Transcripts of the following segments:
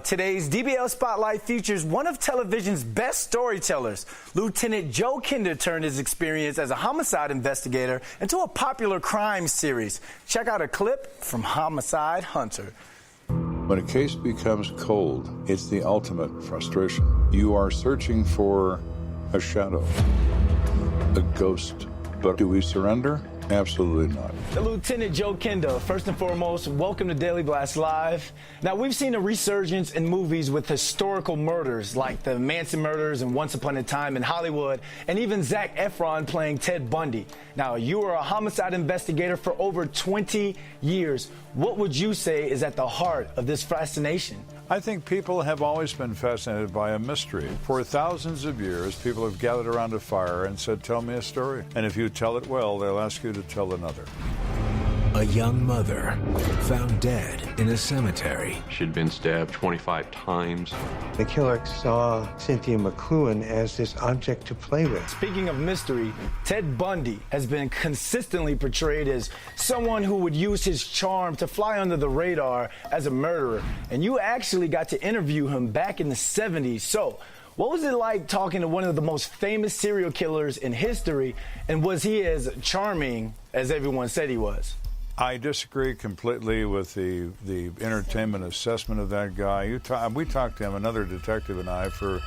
Today's DBL Spotlight features one of television's best storytellers. Lieutenant Joe Kenda turned his experience as a homicide investigator into a popular crime series. Check out a clip from Homicide Hunter. When a case becomes cold, it's the ultimate frustration. You are searching for a shadow, a ghost. But do we surrender? Absolutely not. Lieutenant Joe Kenda, first and foremost, welcome to Daily Blast Live. Now, we've seen a resurgence in movies with historical murders like the Manson murders and Once Upon a Time in Hollywood, and even Zac Efron playing Ted Bundy. Now, you are a homicide investigator for over 20 years. What would you say is at the heart of this fascination? I think people have always been fascinated by a mystery. For thousands of years, people have gathered around a fire and said, "Tell me a story." And if you tell it well, they'll ask you to tell another. A young mother found dead in a cemetery. She'd been stabbed 25 times. The killer saw Cynthia McLuhan as this object to play with. Speaking of mystery, Ted Bundy has been consistently portrayed as someone who would use his charm to fly under the radar as a murderer. And you actually got to interview him back in the 70s. So, what was it like talking to one of the most famous serial killers in history? And was he as charming as everyone said he was? I disagree completely with the entertainment assessment of that guy. We talked to him, another detective and I, for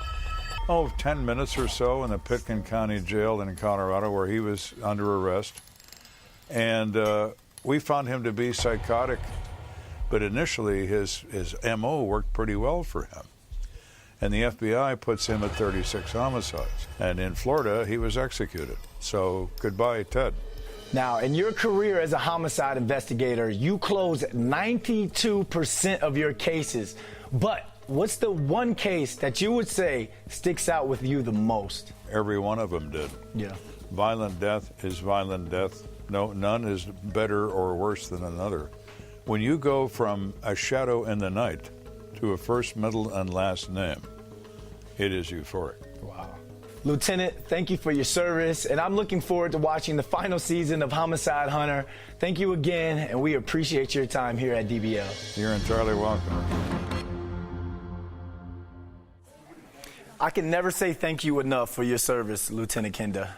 10 minutes or so in the Pitkin County Jail in Colorado, where he was under arrest. And we found him to be psychotic, but initially his MO worked pretty well for him. And the FBI puts him at 36 homicides. And in Florida, he was executed. So goodbye, Ted. Now, in your career as a homicide investigator, you closed 92% of your cases. But what's the one case that you would say sticks out with you the most? Every one of them did. Yeah. Violent death is violent death. No, none is better or worse than another. When you go from a shadow in the night to a first, middle, and last name, it is euphoric. Wow. Lieutenant, thank you for your service, and I'm looking forward to watching the final season of Homicide Hunter. Thank you again, and we appreciate your time here at DBL. You're entirely welcome. I can never say thank you enough for your service, Lieutenant Kenda.